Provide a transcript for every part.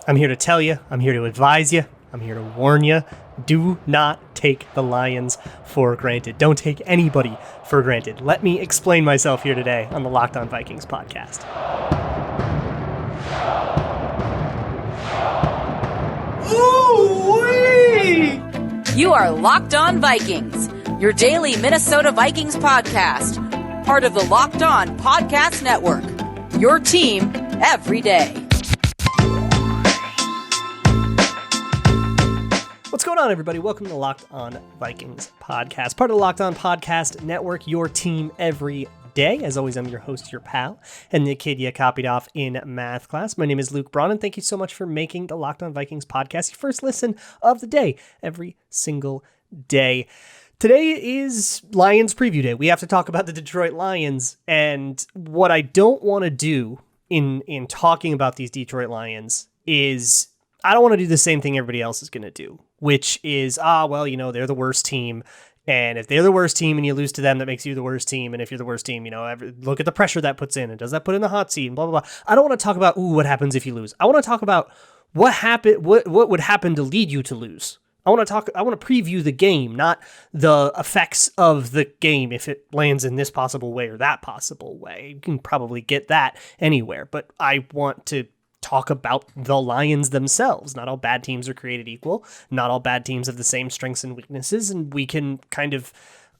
I'm here to tell you, I'm here to advise you, I'm here to warn you. Do not take the Lions for granted. Don't take anybody for granted. Let me explain myself here today on the Locked On Vikings podcast. Ooh-wee! You are Locked On Vikings, your daily Minnesota Vikings podcast, part of the Locked On Podcast Network, your team every day. What's going on, everybody? Welcome to the Locked On Vikings podcast, part of the Locked On Podcast Network, your team every day. As always, I'm your host, your pal, and the kid you copied off in math class. My name is Luke Braun, and thank you so much for making the Locked On Vikings podcast your first listen of the day, every single day. Today is Lions preview day. We have to talk about the Detroit Lions, and what I don't want to do in talking about these Detroit Lions is I don't want to do the same thing everybody else is going to do, which is, they're the worst team. And if they're the worst team and you lose to them, that makes you the worst team. And if you're the worst team, look at the pressure that puts in. And does that put in the hot seat and blah, blah, blah. I don't want to talk about, what happens if you lose. I want to talk about what would happen to lead you to lose. I want to preview the game, not the effects of the game if it lands in this possible way or that possible way. You can probably get that anywhere. But I want to talk about the Lions themselves. Not all bad teams are created equal. Not all bad teams have the same strengths and weaknesses, and we can kind of,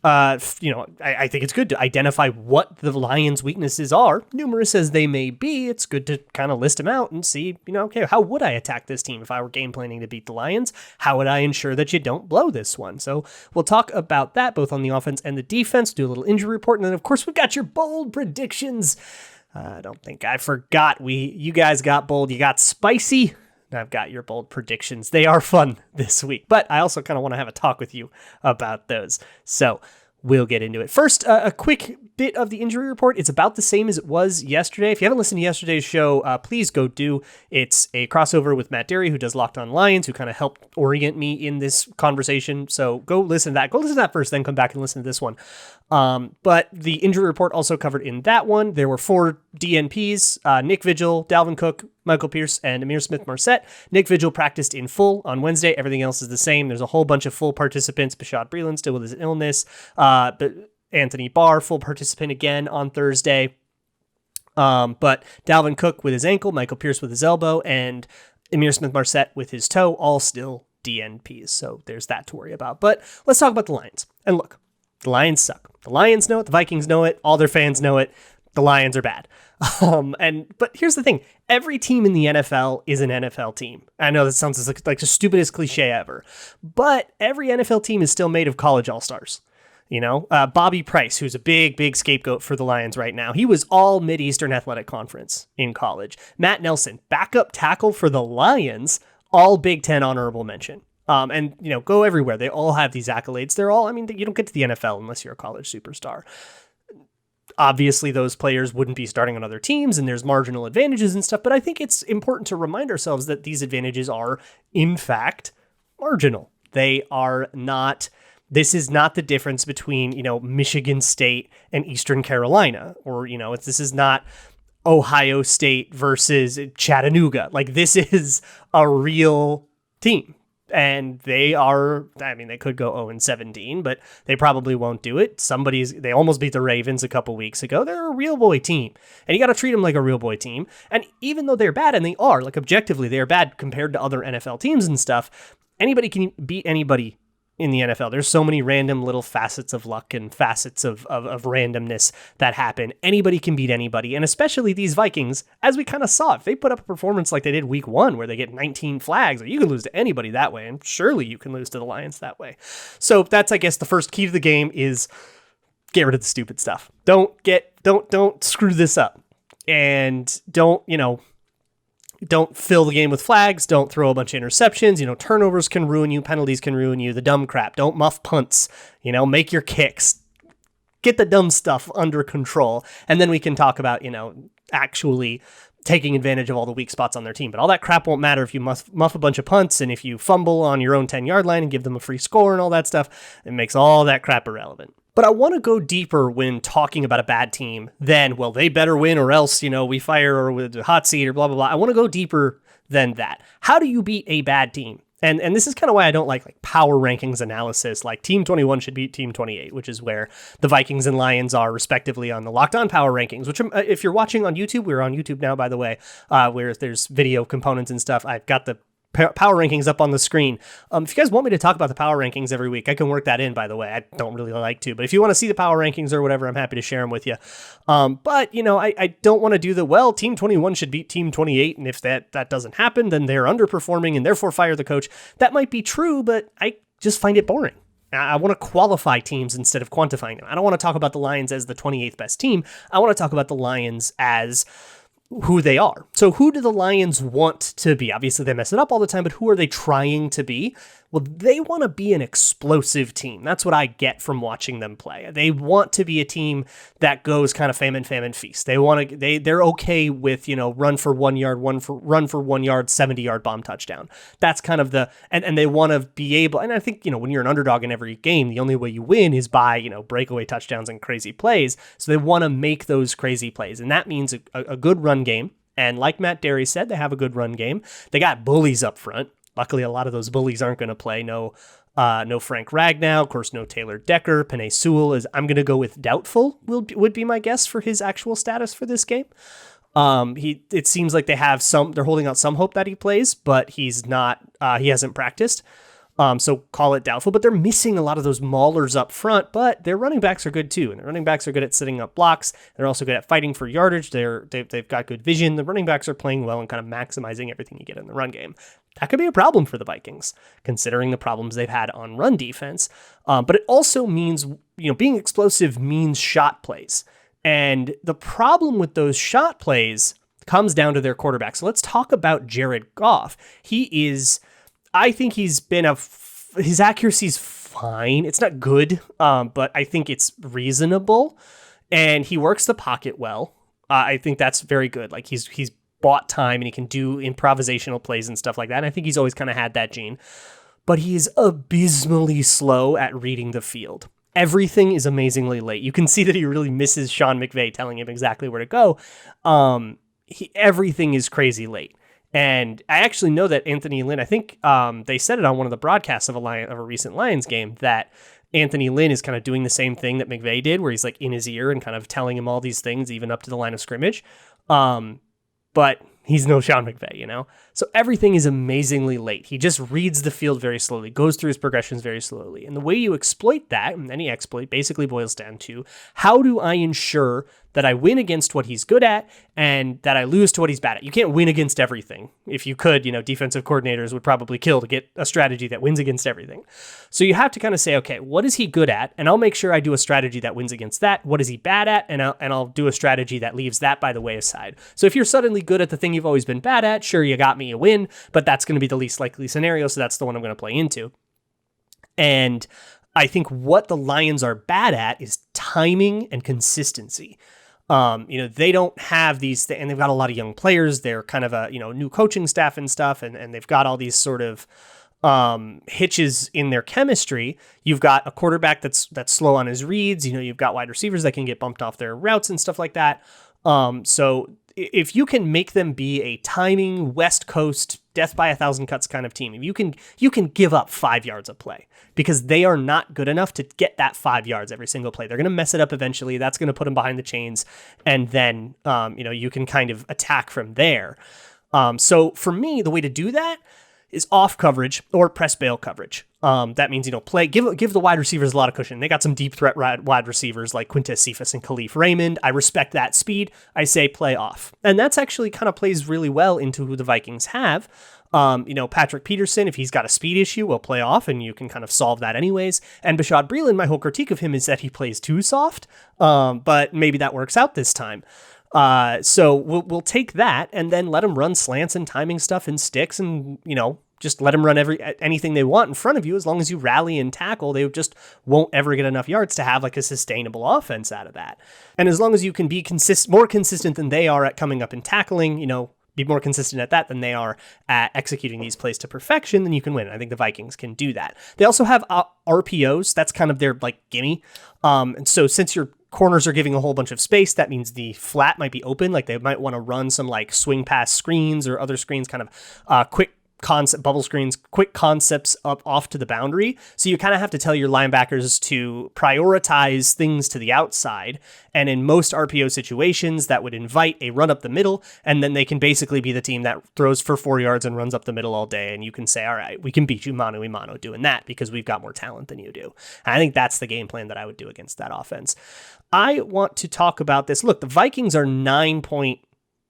I think it's good to identify what the Lions' weaknesses are, numerous as they may be. It's good to kind of list them out and see, okay, how would I attack this team if I were game planning to beat the Lions? How would I ensure that you don't blow this one? So we'll talk about that both on the offense and the defense, do a little injury report, and then of course we've got your bold predictions. I don't think I forgot. You guys got bold. You got spicy. I've got your bold predictions. They are fun this week, but I also kind of want to have a talk with you about those. So we'll get into it. First, a quick bit of the injury report. It's about the same as it was yesterday. If you haven't listened to yesterday's show, please go do. It's a crossover with Matt Derry, who does Locked On Lions, who kind of helped orient me in this conversation. So go listen to that. Go listen to that first, then come back and listen to this one. But the injury report also covered in that one. There were 4 DNPs, Nick Vigil, Dalvin Cook, Michael Pierce, and Ihmir Smith-Marsette. Nick Vigil practiced in full on Wednesday. Everything else is the same. There's a whole bunch of full participants. Bashad Breeland still with his illness. But Anthony Barr, full participant again on Thursday. But Dalvin Cook with his ankle, Michael Pierce with his elbow, and Ihmir Smith-Marsette with his toe, all still DNPs. So there's that to worry about. But let's talk about the Lions. And look, the Lions suck. The Lions know it. The Vikings know it. All their fans know it. The Lions are bad. But here's the thing. Every team in the NFL is an NFL team. I know that sounds like the stupidest cliche ever, but every NFL team is still made of college all-stars. Bobby Price, who's a big scapegoat for the Lions right now. He was all Mid-Eastern Athletic Conference in college. Matt Nelson, backup tackle for the Lions, all Big Ten honorable mention. Go everywhere. They all have these accolades. You don't get to the NFL unless you're a college superstar. Obviously, those players wouldn't be starting on other teams, and there's marginal advantages and stuff, but I think it's important to remind ourselves that these advantages are, in fact, marginal. They are not. This is not the difference between, Michigan State and Eastern Carolina, or, this is not Ohio State versus Chattanooga. Like, this is a real team. And they could go 0-17, but they probably won't do it. They almost beat the Ravens a couple weeks ago. They're a real boy team, and you got to treat them like a real boy team. And even though they're bad, and they are, like, objectively, they're bad compared to other NFL teams and stuff, anybody can beat anybody in the NFL. There's so many random little facets of luck and facets of randomness that happen. Anybody can beat anybody, and especially these Vikings, as we kind of saw. If they put up a performance like they did week 1, where they get 19 flags, you can lose to anybody that way, and surely you can lose to the Lions that way. So that's, I guess, the first key to the game is get rid of the stupid stuff. Don't screw this up, and don't fill the game with flags. Don't throw a bunch of interceptions. Turnovers can ruin you. Penalties can ruin you. The dumb crap. Don't muff punts. Make your kicks. Get the dumb stuff under control. And then we can talk about, actually taking advantage of all the weak spots on their team. But all that crap won't matter if you muff a bunch of punts and if you fumble on your own 10-yard line and give them a free score and all that stuff. It makes all that crap irrelevant. But I want to go deeper when talking about a bad team than, well, they better win or else, we fire or with a hot seat or blah, blah, blah. I want to go deeper than that. How do you beat a bad team? And this is kind of why I don't like power rankings analysis. Like Team 21 should beat Team 28, which is where the Vikings and Lions are respectively on the Locked On Power Rankings, which if you're watching on YouTube, we're on YouTube now, by the way, where there's video components and stuff. I've got the power rankings up on the screen. If you guys want me to talk about the power rankings every week, I can work that in, by the way. I don't really like to, but if you want to see the power rankings or whatever, I'm happy to share them with you. But, I don't want to do Team 21 should beat Team 28, and if that doesn't happen, then they're underperforming and therefore fire the coach. That might be true, but I just find it boring. I want to qualify teams instead of quantifying them. I don't want to talk about the Lions as the 28th best team. I want to talk about the Lions as who they are. So who do the Lions want to be? Obviously they mess it up all the time, but who are they trying to be? Well, they want to be an explosive team. That's what I get from watching them play. They want to be a team that goes kind of famine, feast. They're okay with, run for 1 yard, run for 1 yard, 70-yard bomb touchdown. That's kind of and they want to be able, and I think, when you're an underdog in every game, the only way you win is by, breakaway touchdowns and crazy plays. So they want to make those crazy plays. And that means a good run game. And like Matt Derry said, they have a good run game. They got bullies up front. Luckily, a lot of those bullies aren't going to play. No Frank Ragnow, of course, no Taylor Decker. Penei Sewell I'm going to go with doubtful would be my guess for his actual status for this game. It seems like they're holding out some hope that he plays, but he's not. He hasn't practiced. So call it doubtful, but they're missing a lot of those maulers up front, but their running backs are good too. And their running backs are good at setting up blocks. They're also good at fighting for yardage. They've got good vision. The running backs are playing well and kind of maximizing everything you get in the run game. That could be a problem for the Vikings, considering the problems they've had on run defense. But it also means, being explosive means shot plays. And the problem with those shot plays comes down to their quarterback. So let's talk about Jared Goff. I think his accuracy's fine. It's not good, but I think it's reasonable, and he works the pocket well. I think that's very good. Like he's bought time and he can do improvisational plays and stuff like that. And I think he's always kind of had that gene, but he is abysmally slow at reading the field. Everything is amazingly late. You can see that he really misses Sean McVay telling him exactly where to go. Everything is crazy late. And I actually know that Anthony Lynn, I think they said it on one of the broadcasts of a recent Lions game, that Anthony Lynn is kind of doing the same thing that McVay did, where he's like in his ear and kind of telling him all these things, even up to the line of scrimmage. But he's no Sean McVay, So everything is amazingly late. He just reads the field very slowly, goes through his progressions very slowly. And the way you exploit that, and any exploit basically boils down to, how do I ensure that I win against what he's good at and that I lose to what he's bad at? You can't win against everything. If you could, defensive coordinators would probably kill to get a strategy that wins against everything. So you have to kind of say, okay, what is he good at? And I'll make sure I do a strategy that wins against that. What is he bad at? And I'll do a strategy that leaves that by the wayside. So if you're suddenly good at the thing you've always been bad at, sure, you got me, you win, but that's going to be the least likely scenario. So that's the one I'm going to play into. And I think what the Lions are bad at is timing and consistency. They don't have these, and they've got a lot of young players. They're kind of a, new coaching staff and stuff. And they've got all these sort of, hitches in their chemistry. You've got a quarterback that's slow on his reads. You've got wide receivers that can get bumped off their routes and stuff like that. So if you can make them be a timing West Coast death by 1,000 cuts kind of team, if you can give up 5 yards a play, because they are not good enough to get that 5 yards every single play. They're going to mess it up eventually. That's going to put them behind the chains, and then you can kind of attack from there. So for me, the way to do that is off coverage or press bail coverage. That means, give the wide receivers a lot of cushion. They got some deep threat wide receivers like Quintez Cephas and Khalif Raymond. I respect that speed. I say play off. And that's actually kind of plays really well into who the Vikings have. Patrick Peterson, if he's got a speed issue, will play off, and you can kind of solve that anyways. And Bashaud Breeland, my whole critique of him is that he plays too soft, but maybe that works out this time. So we'll take that and then let them run slants and timing stuff and sticks, and just let them run anything they want in front of you. As long as you rally and tackle, they just won't ever get enough yards to have like a sustainable offense out of that. And as long as you can be more consistent than they are at coming up and tackling, be more consistent at that than they are at executing these plays to perfection, then you can win. I think the Vikings can do that. They also have RPOs. That's kind of their gimme. And so since you're corners are giving a whole bunch of space. That means the flat might be open. Like they might want to run some like swing pass screens or other screens, kind of quick concept bubble screens, quick concepts up off to the boundary. So you kind of have to tell your linebackers to prioritize things to the outside. And in most RPO situations, that would invite a run up the middle. And then they can basically be the team that throws for 4 yards and runs up the middle all day. And you can say, all right, we can beat you mano a mano doing that because we've got more talent than you do. And I think that's the game plan that I would do against that offense. I want to talk about this. Look, the Vikings are 9-point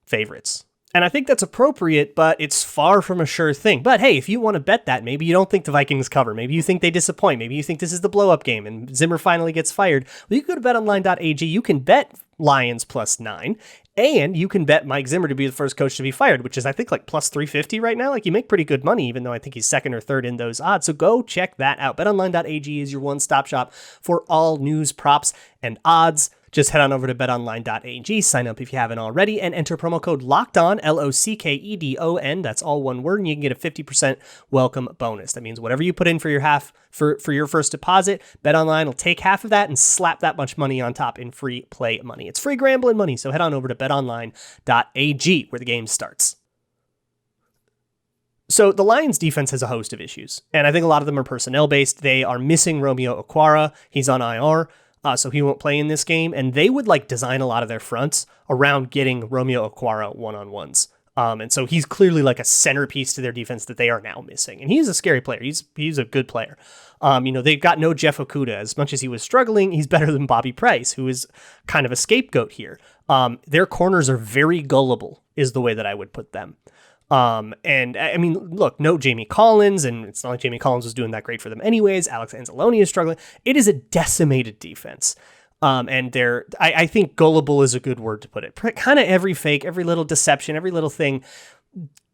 favorites. And I think that's appropriate, but it's far from a sure thing. But hey, if you want to bet that, maybe you don't think the Vikings cover. Maybe you think they disappoint. Maybe you think this is the blow-up game and Zimmer finally gets fired. Well, you can go to betonline.ag. You can bet Lions +9, and you can bet Mike Zimmer to be the first coach to be fired, which is, I think, like +350 right now. Like, you make pretty good money, even though I think he's second or third in those odds. So go check that out. Betonline.ag is your one-stop shop for all news, props, and odds. Just head on over to betonline.ag, sign up if you haven't already, and enter promo code LOCKEDON, LOCKEDON. That's all one word, and you can get a 50% welcome bonus. That means whatever you put in for your first deposit, BetOnline will take half of that and slap that much money on top in free play money. It's free gambling money, so head on over to betonline.ag where the game starts. So the Lions defense has a host of issues, and I think a lot of them are personnel-based. They are missing Romeo Okwara. He's on IR. So he won't play in this game, and they would like design a lot of their fronts around getting Romeo Okwara one-on-ones. And so he's clearly like a centerpiece to their defense that they are now missing. And he's a scary player. He's a good player. They've got no Jeff Okudah. As much as he was struggling, he's better than Bobby Price, who is kind of a scapegoat here. Their corners are very gullible, is the way that I would put them. And I mean, look, no Jamie Collins, and it's not like Jamie Collins was doing that great for them anyways. Alex Anzalone is struggling. It is a decimated defense. And I think gullible is a good word to put it. Kind of every fake, every little deception, every little thing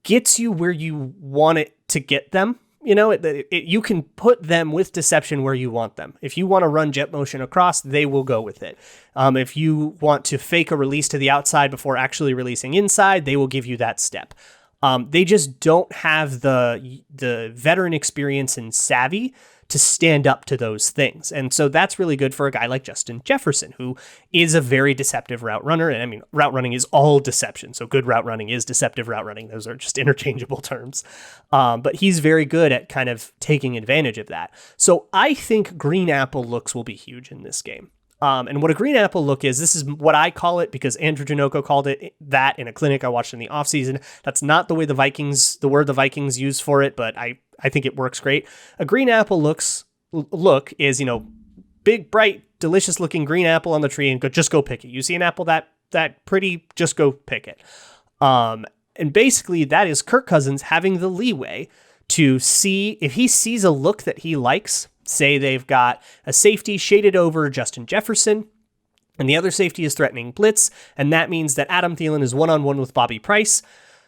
gets you where you want it to get them. You know, you can put them with deception where you want them. If you want to run jet motion across, they will go with it. If you want to fake a release to the outside before actually releasing inside, they will give you that step. They just don't have the veteran experience and savvy to stand up to those things. And so that's really good for a guy like Justin Jefferson, who is a very deceptive route runner. And I mean, route running is all deception. So good route running is deceptive route running. Those are just interchangeable terms. But he's very good at kind of taking advantage of that. So I think green apple looks will be huge in this game. And what a green apple look is, this is what I call it because Andrew Janocko called it that in a clinic I watched in the offseason. That's not the way the word the Vikings use for it, but I think it works great. A green apple look is, big, bright, delicious looking green apple on the tree and just go pick it. You see an apple that pretty, just go pick it. And basically that is Kirk Cousins having the leeway to see if he sees a look that he likes. Say they've got a safety shaded over Justin Jefferson, and the other safety is threatening blitz, and that means that Adam Thielen is one-on-one with Bobby Price.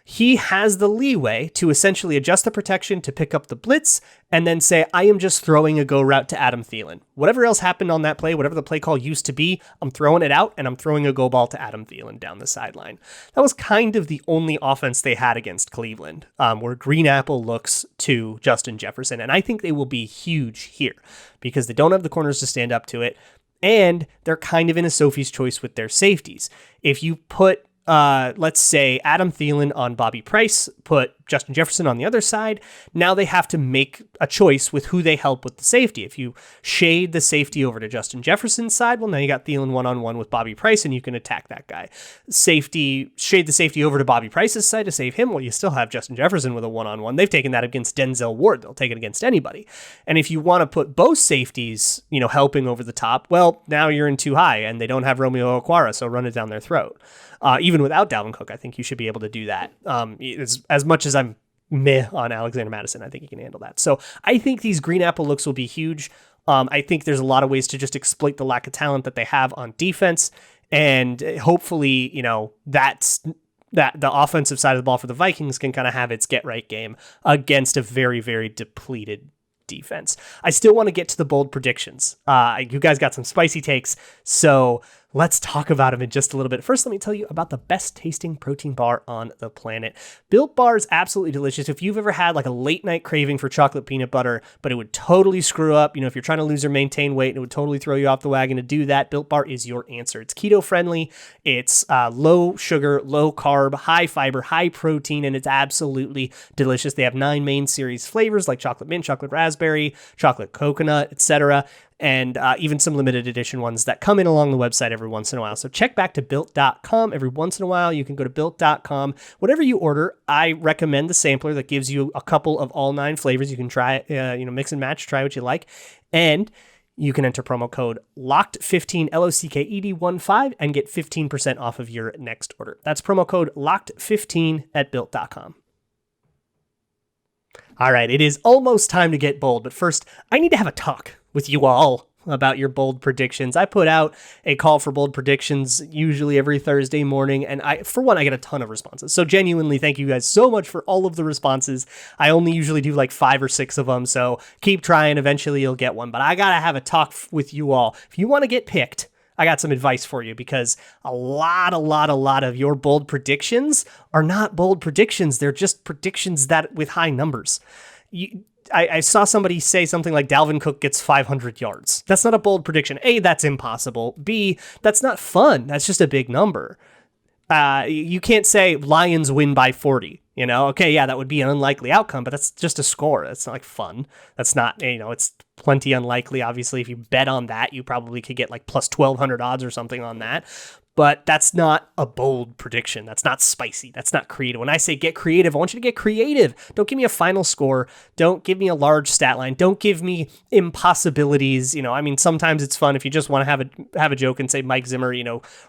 He has the leeway to essentially adjust the protection to pick up the blitz and then say, I am just throwing a go route to Adam Thielen. Whatever else happened on that play, whatever the play call used to be, I'm throwing it out and I'm throwing a go ball to Adam Thielen down the sideline. That was kind of the only offense they had against Cleveland, where green apple looks to Justin Jefferson. And I think they will be huge here because they don't have the corners to stand up to it. And they're kind of in a Sophie's choice with their safeties. If you put let's say Adam Thielen on Bobby Price, put Justin Jefferson on the other side. Now they have to make a choice with who they help with the safety. If you shade the safety over to Justin Jefferson's side, well, now you got Thielen one-on-one with Bobby Price and you can attack that guy. Shade the safety over to Bobby Price's side to save him. Well, you still have Justin Jefferson with a one-on-one. They've taken that against Denzel Ward. They'll take it against anybody. And if you want to put both safeties, helping over the top, well, now you're in too high and they don't have Romeo Okwara, so run it down their throat. Even without Dalvin Cook, I think you should be able to do that. As much as I'm meh on Alexander Mattison, I think he can handle that. So I think these green apple looks will be huge. I think there's a lot of ways to just exploit the lack of talent that they have on defense. And hopefully, that the offensive side of the ball for the Vikings can kind of have its get right game against a very, very depleted defense. I still want to get to the bold predictions. You guys got some spicy takes. So Let's talk about them in just a little bit. First, let me tell you about the best tasting protein bar on the planet. Built Bar is absolutely delicious. If you've ever had like a late night craving for chocolate peanut butter, but it would totally screw up, if you're trying to lose or maintain weight and it would totally throw you off the wagon to do that, Built Bar is your answer. It's keto friendly. It's low sugar, low carb, high fiber, high protein, and it's absolutely delicious. They have 9 main series flavors like chocolate mint, chocolate raspberry, chocolate coconut, etc., and even some limited edition ones that come in along the website every once in a while. So check back to built.com every once in a while. You can go to built.com. Whatever you order, I recommend the sampler that gives you a couple of all 9 flavors. You can try, mix and match, try what you like. And you can enter promo code LOCKED15, LOCKED15, and get 15% off of your next order. That's promo code LOCKED15 at built.com. All right, it is almost time to get bold, but first, I need to have a talk with you all about your bold predictions. I put out a call for bold predictions usually every Thursday morning, and I get a ton of responses. So genuinely, thank you guys so much for all of the responses. I only usually do like 5 or 6 of them, so keep trying. Eventually, you'll get one. But I gotta have a talk with you all. If you want to get picked, I got some advice for you, because a lot of your bold predictions are not bold predictions. They're just predictions that with high numbers. I saw somebody say something like Dalvin Cook gets 500 yards. That's not a bold prediction. A, that's impossible. B, that's not fun. That's just a big number. You can't say Lions win by 40. Okay, yeah, that would be an unlikely outcome, but that's just a score. That's not like fun. That's not, it's plenty unlikely. Obviously, if you bet on that, you probably could get like plus 1,200 odds or something on that. But that's not a bold prediction. That's not spicy. That's not creative. When I say get creative, I want you to get creative. Don't give me a final score. Don't give me a large stat line. Don't give me impossibilities. Sometimes it's fun if you just want to have a joke and say Mike Zimmer,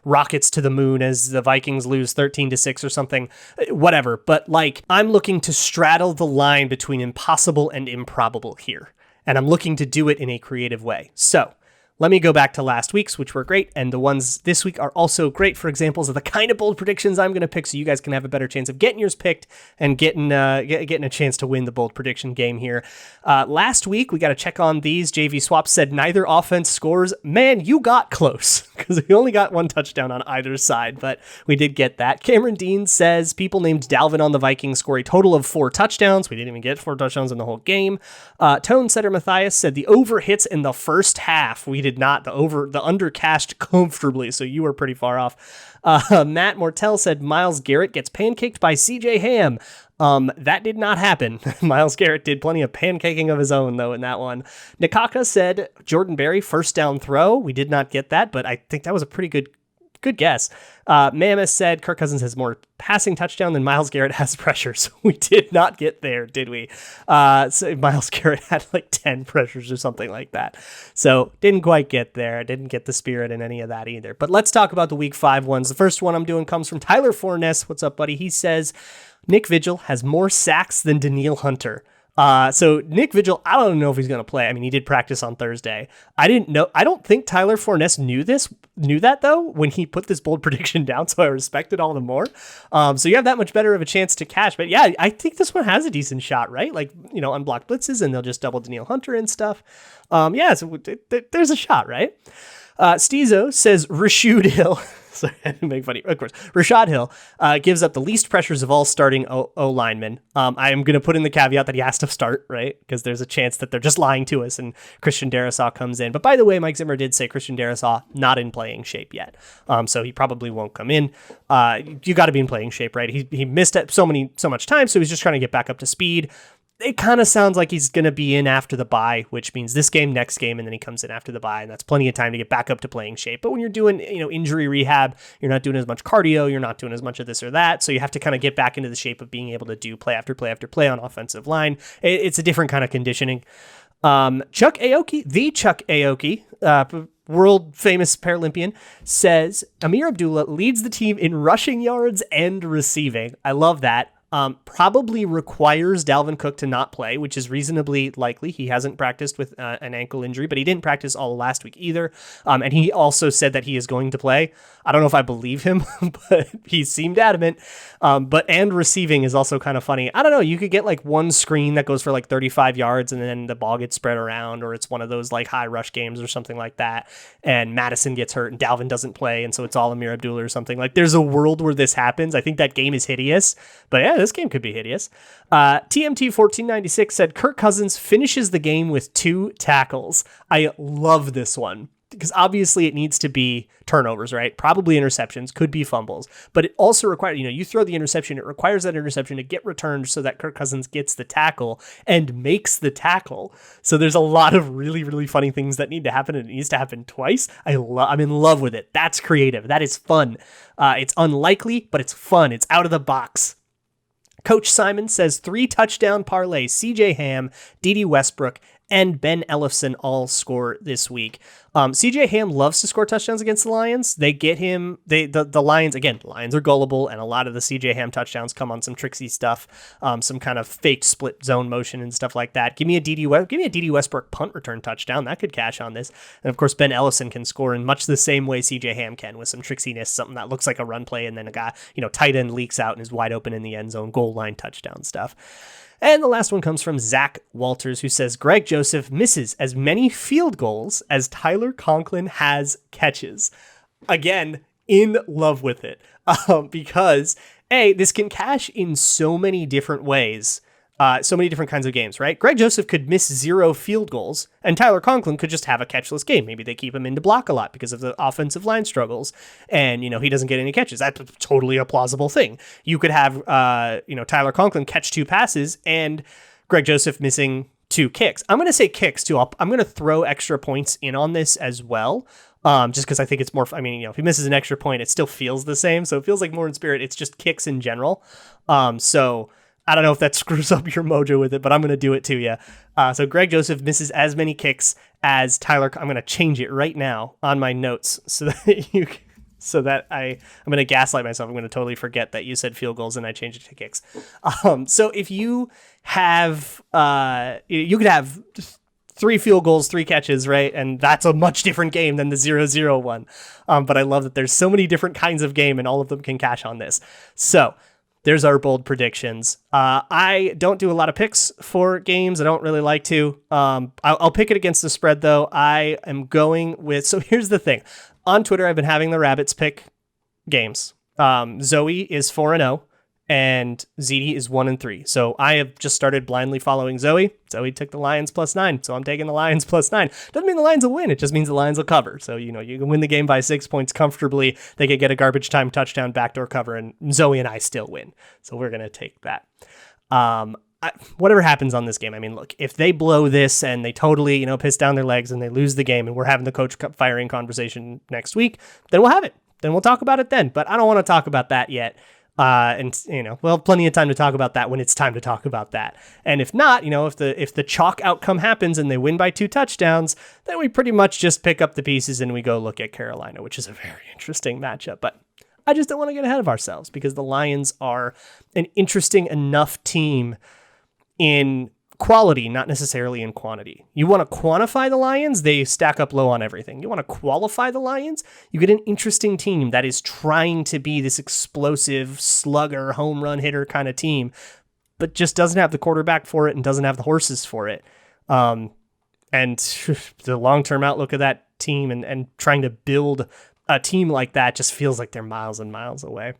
rockets to the moon as the Vikings lose 13-6 or something, whatever. But I'm looking to straddle the line between impossible and improbable here. And I'm looking to do it in a creative way. So let me go back to last week's, which were great, and the ones this week are also great for examples of the kind of bold predictions I'm going to pick, so you guys can have a better chance of getting yours picked and getting a chance to win the bold prediction game here. Last week, we got to check on these. JV Swap said neither offense scores. Man, you got close, because we only got 1 touchdown on either side, but we did get that. Cameron Dean says people named Dalvin on the Vikings score a total of 4 touchdowns. We didn't even get 4 touchdowns in the whole game. Tone Setter Matthias said the over hits in the first half. We did not. The under cashed comfortably, so you were pretty far off. Matt Mortel said Myles Garrett gets pancaked by CJ Ham. That did not happen. Myles Garrett did plenty of pancaking of his own, though, in that one. Nikaka said Jordan Berry first down throw. We did not get that, but I think that was a pretty good guess. Mammoth said Kirk Cousins has more passing touchdown than Myles Garrett has pressures. We did not get there, did we? So Myles Garrett had like 10 pressures or something like that. So didn't quite get there. Didn't get the spirit in any of that either. But let's talk about the week 5 ones. The first one I'm doing comes from Tyler Forness. What's up, buddy? He says Nick Vigil has more sacks than Danielle Hunter. So Nick Vigil, I don't know if he's going to play. I mean, he did practice on Thursday. I don't think Tyler Forness knew that though, when he put this bold prediction down. So I respect it all the more. So you have that much better of a chance to cash, but yeah, I think this one has a decent shot, right? Like, unblocked blitzes and they'll just double Danielle Hunter and stuff. So there's a shot, right? Stezo says Rashad Hill. So I had to make funny. Of course, Rashad Hill gives up the least pressures of all starting O linemen. I am going to put in the caveat that he has to start, right? Because there's a chance that they're just lying to us and Christian Darrisaw comes in. But by the way, Mike Zimmer did say Christian Darrisaw not in playing shape yet. So he probably won't come in. You got to be in playing shape, right? He missed it so much time, so he's just trying to get back up to speed. It kind of sounds like he's going to be in after the bye, which means this game, next game, and then he comes in after the bye, and that's plenty of time to get back up to playing shape. But when you're doing, injury rehab, you're not doing as much cardio, you're not doing as much of this or that, so you have to kind of get back into the shape of being able to do play after play after play on offensive line. It's a different kind of conditioning. Chuck Aoki, world famous Paralympian, says Amir Abdullah leads the team in rushing yards and receiving. I love that. Probably requires Dalvin Cook to not play, which is reasonably likely. He hasn't practiced with an ankle injury, but he didn't practice all last week either. And he also said that he is going to play. I don't know if I believe him, but he seemed adamant. And receiving is also kind of funny. I don't know. You could get like one screen that goes for like 35 yards and then the ball gets spread around, or it's one of those like high rush games or something like that. And Madison gets hurt and Dalvin doesn't play. And so it's all Amir Abdullah or something. Like there's a world where this happens. I think that game is hideous, but yeah, this game could be hideous. TMT 1496 said Kirk Cousins finishes the game with 2 tackles. I love this one because obviously it needs to be turnovers, right? Probably interceptions, could be fumbles, but it also requires, you throw the interception, it requires that interception to get returned so that Kirk Cousins gets the tackle and makes the tackle. So there's a lot of really, really funny things that need to happen, and it needs to happen twice. I'm in love with it. That's creative. That is fun. It's unlikely, but it's fun. It's out of the box. Coach Simon says 3 touchdown parlay. CJ Ham, Dede Westbrook, and Ben Ellefson all score this week. CJ Ham loves to score touchdowns against the Lions. They get him. The Lions, again, Lions are gullible, and a lot of the CJ Ham touchdowns come on some tricksy stuff, some kind of faked split zone motion and stuff like that. Give me a Dede Westbrook punt return touchdown. That could cash on this. And of course, Ben Ellefson can score in much the same way CJ Ham can, with some tricksiness, something that looks like a run play, and then a guy, tight end leaks out and is wide open in the end zone, goal line touchdown stuff. And the last one comes from Zach Walters, who says Greg Joseph misses as many field goals as Tyler Conklin has catches. Again, in love with it, because this can cash in so many different ways. So many different kinds of games, right? Greg Joseph could miss 0 field goals, and Tyler Conklin could just have a catchless game. Maybe they keep him in to block a lot because of the offensive line struggles, and, he doesn't get any catches. That's totally a plausible thing. You could have, Tyler Conklin catch 2 passes, and Greg Joseph missing 2 kicks. I'm going to say kicks, too. I'm going to throw extra points in on this as well, just because I think it's more, if he misses an extra point, it still feels the same, so it feels like more in spirit. It's just kicks in general. So I don't know if that screws up your mojo with it, but I'm going to do it to you. So Greg Joseph misses as many kicks as Tyler. I'm going to change it right now on my notes so that I'm going to gaslight myself. I'm going to totally forget that you said field goals and I changed it to kicks. So if you have, you could have 3 field goals, 3 catches, right? And that's a much different game than the 0-0 one. But I love that there's so many different kinds of game and all of them can cash on this. So there's our bold predictions. I don't do a lot of picks for games. I don't really like to. I'll pick it against the spread, though. I am going with... So here's the thing. On Twitter, I've been having the Rabbits pick games. Zoe is 4-0, and ZD is 1-3. So I have just started blindly following Zoe. Zoe took the Lions +9, so I'm taking the Lions +9. Doesn't mean the Lions will win. It just means the Lions will cover. So, you can win the game by 6 points comfortably. They could get a garbage time touchdown backdoor cover, and Zoe and I still win. So we're going to take that. Whatever happens on this game, look, if they blow this and they totally, piss down their legs and they lose the game and we're having the coach firing conversation next week, then we'll have it. Then we'll talk about it then. But I don't want to talk about that yet. We'll have plenty of time to talk about that when it's time to talk about that. And if not, if the chalk outcome happens and they win by 2 touchdowns, then we pretty much just pick up the pieces and we go look at Carolina, which is a very interesting matchup. But I just don't want to get ahead of ourselves because the Lions are an interesting enough team in quality, not necessarily in quantity. You want to quantify the Lions, they stack up low on everything. You want to qualify the Lions, you get an interesting team that is trying to be this explosive slugger, home run hitter kind of team, but just doesn't have the quarterback for it and doesn't have the horses for it. And the long-term outlook of that team and trying to build a team like that just feels like they're miles and miles away.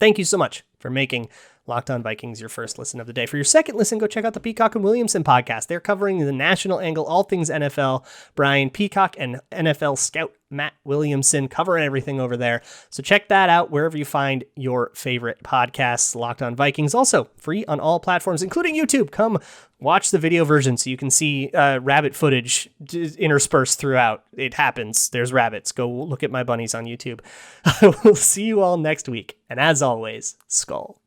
Thank you so much for making Locked On Vikings your first listen of the day. For your second listen, go check out the Peacock and Williamson podcast. They're covering the national angle, all things NFL. Brian Peacock and NFL scout Matt Williamson covering everything over there. So check that out wherever you find your favorite podcasts. Locked On Vikings, also free on all platforms, including YouTube. Come watch the video version so you can see rabbit footage interspersed throughout. It happens. There's rabbits. Go look at my bunnies on YouTube. We'll see you all next week. And as always, Skull.